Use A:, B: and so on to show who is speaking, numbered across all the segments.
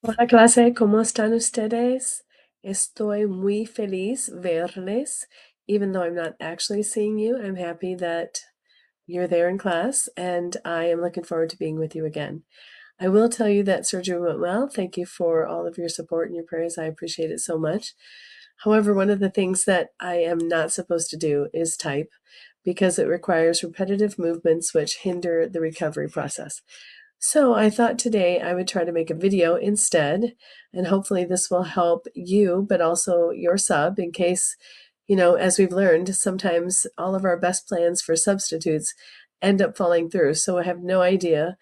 A: Hola clase, ¿cómo están ustedes? Estoy muy feliz verles. Even though I'm not actually seeing you, I'm happy that you're there in class, and I am looking forward to being with you again. I will tell you that surgery went well. Thank you for all of your support and your prayers. I appreciate it so much. However, one of the things that I am not supposed to do is type because it requires repetitive movements which hinder the recovery process. So I thought today I would try to make a video instead, and hopefully this will help you, but also your sub in case, as we've learned, sometimes all of our best plans for substitutes end up falling through. So I have no idea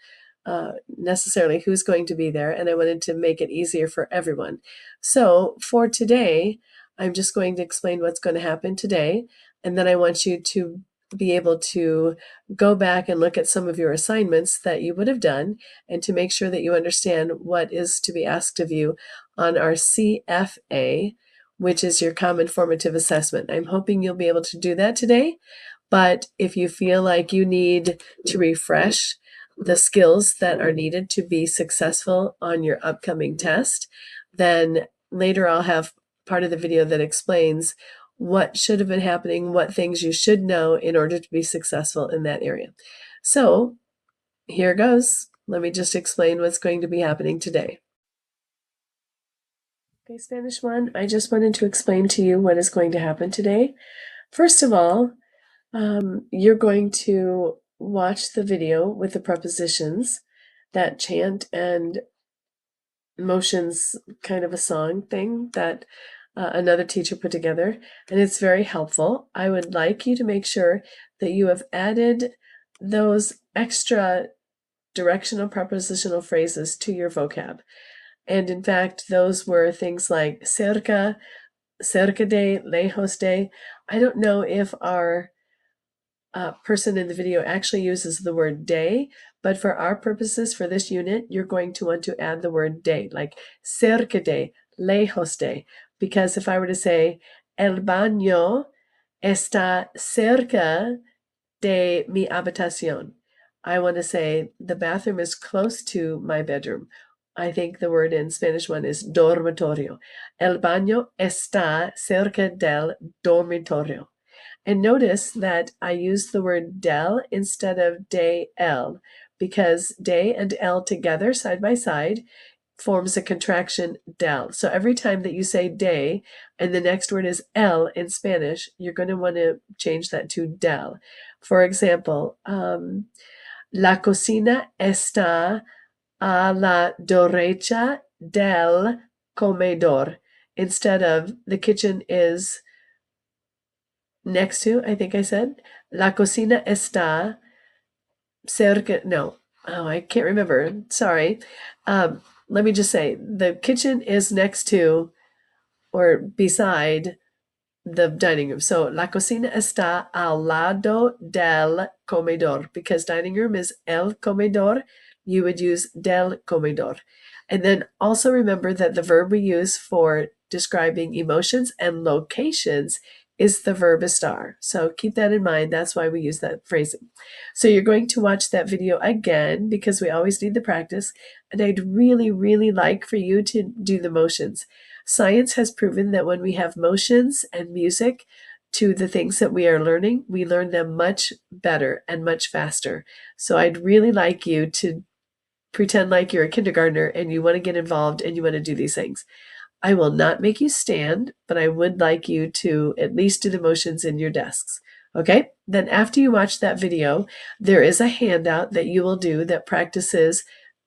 A: necessarily who's going to be there, and I wanted to make it easier for everyone. So for today, I'm just going to explain what's going to happen today, and then I want you to be able to go back and look at some of your assignments that you would have done and to make sure that you understand what is to be asked of you on our CFA, which is your Common Formative Assessment. I'm hoping you'll be able to do that today, but if you feel like you need to refresh the skills that are needed to be successful on your upcoming test, then later I'll have part of the video that explains what should have been happening, what things you should know in order to be successful in that area. So here goes. Let me just explain what's going to be happening today. Okay, Spanish 1, I just wanted to explain to you what is going to happen today. First of all, you're going to watch the video with the prepositions that chant and motions, kind of a song thing that another teacher put together, and it's very helpful. I would like you to make sure that you have added those extra directional prepositional phrases to your vocab. And in fact, those were things like cerca, cerca de, lejos de. I don't know if our person in the video actually uses the word de, but for our purposes for this unit, you're going to want to add the word de, like cerca de, lejos de, because if I were to say, el baño está cerca de mi habitación, I want to say the bathroom is close to my bedroom. I think the word in Spanish 1 is dormitorio. El baño está cerca del dormitorio. And notice that I use the word del instead of de el, because de and el together side by side forms a contraction del. So every time that you say de and the next word is el in Spanish, you're going to want to change that to del. For example, la cocina está a la derecha del comedor. Instead of the kitchen is next to, I think I said, la cocina está cerca, no, oh, I can't remember, sorry. Let me just say, the kitchen is next to or beside the dining room. So la cocina está al lado del comedor, because dining room is el comedor, you would use del comedor. And then also remember that the verb we use for describing emotions and locations is the verb estar. So keep that in mind. That's why we use that phrasing. So you're going to watch that video again because we always need the practice. And I'd really, really like for you to do the motions. Science has proven that when we have motions and music to the things that we are learning, we learn them much better and much faster. So I'd really like you to pretend like you're a kindergartner and you want to get involved and you want to do these things. I will not make you stand, but I would like you to at least do the motions in your desks. Okay? Then after you watch that video, there is a handout that you will do that practices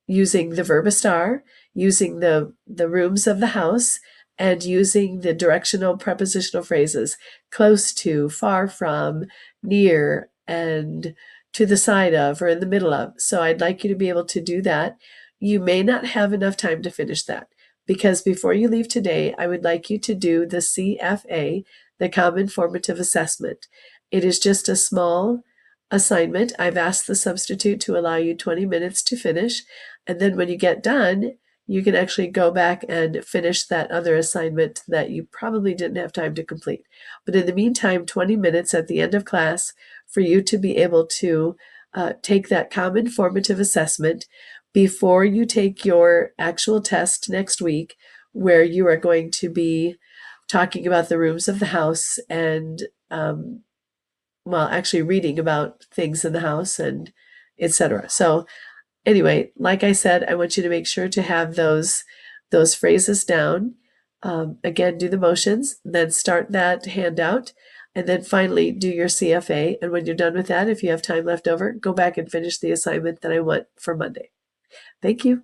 A: using the verb estar, using the rooms of the house, and using the directional prepositional phrases close to, far from, near, and to the side of, or in the middle of. So I'd like you to be able to do that. You may not have enough time to finish that, because before you leave today, I would like you to do the CFA, the Common Formative Assessment. It is just a small assignment. I've asked the substitute to allow you 20 minutes to finish, and then when you get done, you can actually go back and finish that other assignment that you probably didn't have time to complete. But in the meantime, 20 minutes at the end of class for you to be able to take that common formative assessment, before you take your actual test next week, where you are going to be talking about the rooms of the house and, well, actually reading about things in the house and etc. So anyway, like I said, I want you to make sure to have those phrases down. Again, do the motions, then start that handout, and then finally do your CFA. And when you're done with that, if you have time left over, go back and finish the assignment that I want for Monday. Thank you.